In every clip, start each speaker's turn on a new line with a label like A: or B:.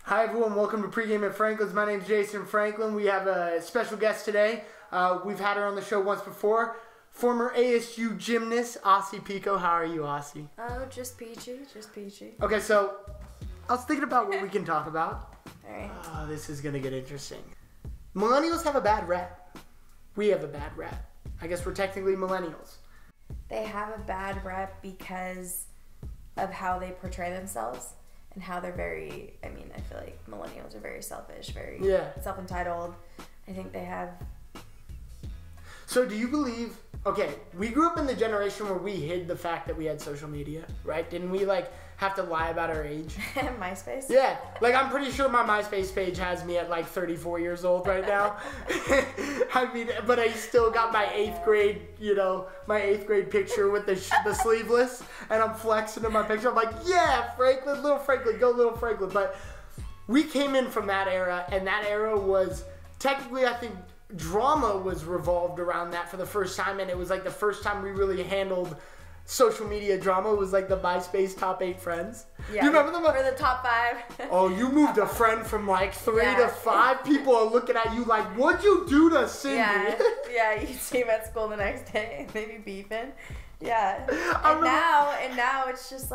A: Hi everyone, welcome to Pregame Franklin's. My name is Jason Franklin. We have a special guest today. We've had her on the show once before. Former ASU gymnast, Aussie Pico. How are you, Aussie?
B: Oh, just peachy, just peachy.
A: Okay, so I was thinking about what we can talk about.
B: Alright.
A: Oh, this is going to get interesting. Millennials have a bad rep. We have a bad rep. I guess we're technically millennials.
B: They have a bad rep because of how they portray themselves and how they're very, I feel like millennials are very selfish, very self-entitled. I think they have...
A: So do you believe, okay, we grew up in the generation where we hid the fact that we had social media, right? Didn't we have to lie about our age?
B: MySpace?
A: Yeah, I'm pretty sure my MySpace page has me at 34 years old right now. But I still got my 8th grade, my 8th grade picture with the sleeveless, and I'm flexing in my picture. I'm like, yeah, Franklin, little Franklin, go little Franklin. But we came in from that era, and that era was technically, I think, drama was revolved around that for the first time, and it was the first time we really handled social media drama. It was the MySpace top 8 friends.
B: Yeah,
A: do you remember them?
B: Or the top 5.
A: Oh, you moved a friend from 3 to 5. People are looking at you like, what'd you do to Cindy?
B: Yeah, you see him at school the next day and they be beefing. Yeah. And now it's just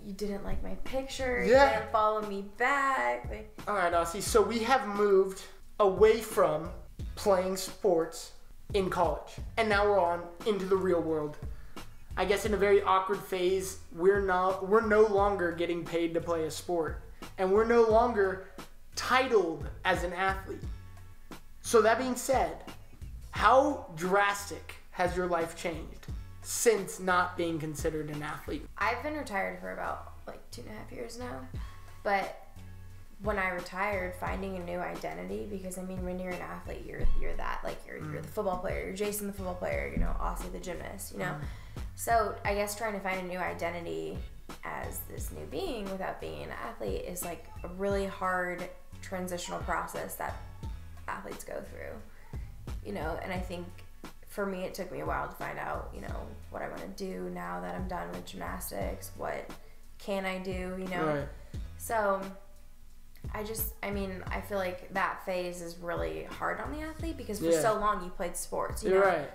B: you didn't like my picture. You didn't follow me back.
A: All right, Aussie. So we have moved away from playing sports in college, and now we're on into the real world. I guess in a very awkward phase, we're no longer getting paid to play a sport, and we're no longer titled as an athlete. So that being said, how drastic has your life changed since not being considered an athlete?
B: I've been retired for about 2.5 years now, but when I retired, finding a new identity, because when you're an athlete, you're that, you're the football player, you're Jason the football player, Aussie the gymnast, So I guess trying to find a new identity as this new being without being an athlete is a really hard transitional process that athletes go through, and I think for me it took me a while to find out, what I want to do now that I'm done with gymnastics, what can I do,
A: Right.
B: So I feel like that phase is really hard on the athlete because for so long you played sports.
A: You're right.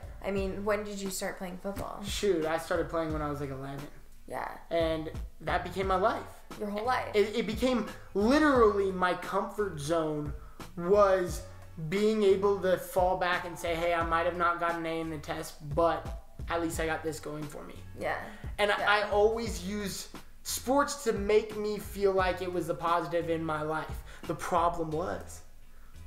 B: When did you start playing football?
A: Shoot, I started playing when I was 11.
B: Yeah.
A: And that became my life.
B: Your whole life.
A: It became literally my comfort zone was being able to fall back and say, hey, I might have not gotten an A in the test, but at least I got this going for me.
B: Yeah.
A: And I always use sports to make me feel like it was the positive in my life. The problem was,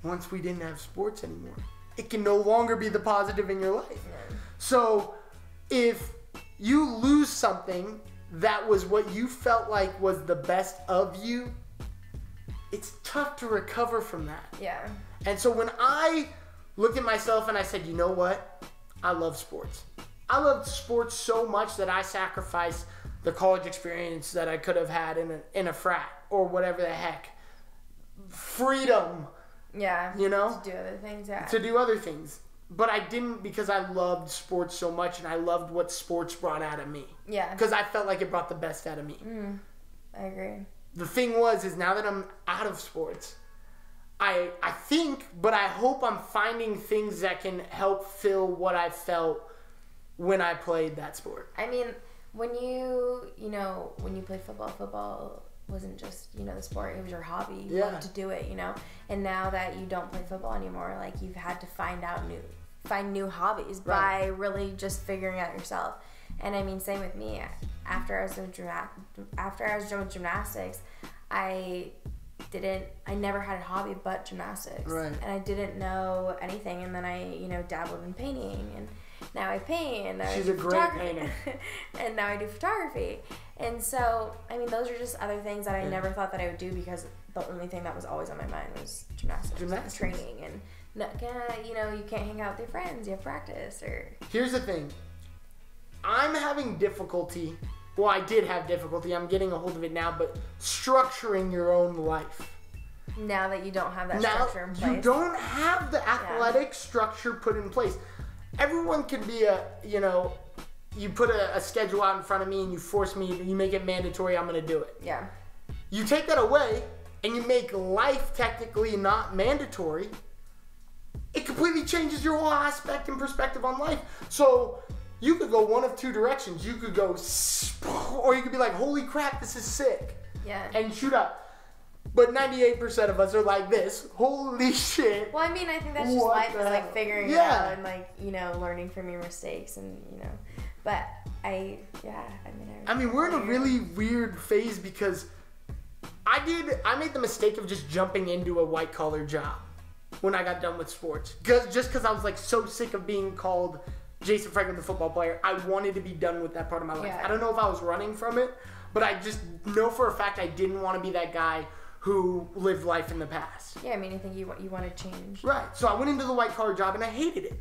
A: once we didn't have sports anymore, it can no longer be the positive in your life.
B: Yeah.
A: So if you lose something that was what you felt like was the best of you, it's tough to recover from that.
B: Yeah.
A: And so when I looked at myself and I said, you know what? I love sports. I loved sports so much that I sacrificed the college experience that I could have had in a frat or whatever the heck. Freedom.
B: Yeah. To do other things,
A: To do other things. But I didn't because I loved sports so much and I loved what sports brought out of me.
B: Yeah.
A: Because I felt like it brought the best out of me.
B: I agree.
A: The thing is now that I'm out of sports, I think, but I hope I'm finding things that can help fill what I felt when I played that sport.
B: When you played football wasn't just, the sport, it was your hobby. You loved to do it, And now that you don't play football anymore, you've had to find new hobbies by really just figuring out yourself. And same with me. After I was doing gymnastics, I never had a hobby but gymnastics.
A: Right.
B: And I didn't know anything, and then I, dabbled in painting, and now I paint, and now
A: She's a great painter.
B: And now I do photography. And so, those are just other things that I never thought that I would do because the only thing that was always on my mind was gymnastics. And training. And, you can't hang out with your friends. You have practice.
A: Here's the thing. I'm having difficulty. Well, I did have difficulty. I'm getting a hold of it now. But structuring your own life.
B: Now that you don't have that structure in place.
A: You don't have the athletic structure put in place. everyone can be you put a schedule out in front of me and you force me, you make it mandatory, I'm going to do it.
B: Yeah.
A: You take that away and you make life technically not mandatory, it completely changes your whole aspect and perspective on life. So you could go one of two directions. You could go, or you could be like, holy crap, this is sick.
B: Yeah.
A: And shoot up. But 98% of us are like this. Holy shit.
B: Well, I mean, I think that's just life, is like figuring it
A: Yeah.
B: out and like, learning from your mistakes and, but I
A: mean, we're in a really weird phase because I made the mistake of just jumping into a white collar job when I got done with sports. Just because I was like so sick of being called Jason Franklin, the football player. I wanted to be done with that part of my life.
B: Yeah.
A: I don't know if I was running from it, but I just know for a fact I didn't want to be that guy who lived life in the past.
B: Yeah, I mean, I think you want to change.
A: Right. So I went into the white collar job and I hated it.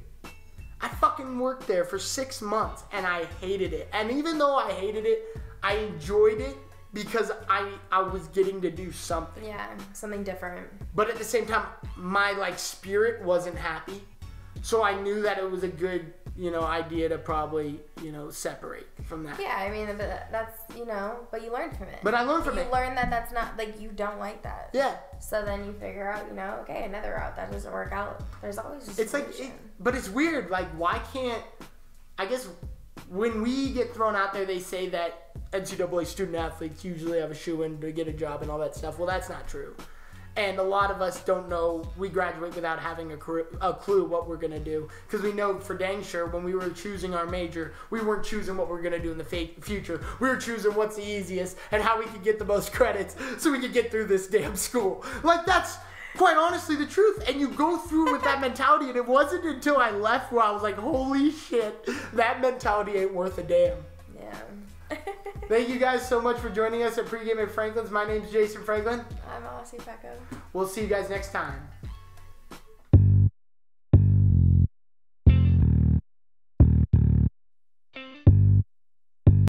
A: I fucking worked there for 6 months and I hated it. And even though I hated it, I enjoyed it because I was getting to do something.
B: Yeah, something different.
A: But at the same time, my spirit wasn't happy. So I knew that it was a good, idea to probably, separate from that.
B: Yeah, I mean, but that's, but you learn from it.
A: But I learned from it.
B: You learn that that's not, you don't like that.
A: Yeah.
B: So then you figure out, okay, another route that doesn't work out. There's always a solution.
A: But it's weird. Why can't, I guess when we get thrown out there, they say that NCAA student athletes usually have a shoe-in to get a job and all that stuff. Well, that's not true. And a lot of us don't know, we graduate without having a clue what we're going to do. Because we know for dang sure when we were choosing our major, we weren't choosing what we're going to do in the future. We were choosing what's the easiest and how we could get the most credits so we could get through this damn school. That's quite honestly the truth. And you go through with that mentality, and it wasn't until I left where I was like, holy shit, that mentality ain't worth a damn.
B: Yeah.
A: Thank you guys so much for joining us at Pregame Franklin's. My name's Jason Franklin.
B: I'm Aussie Pecco.
A: We'll see you guys next time.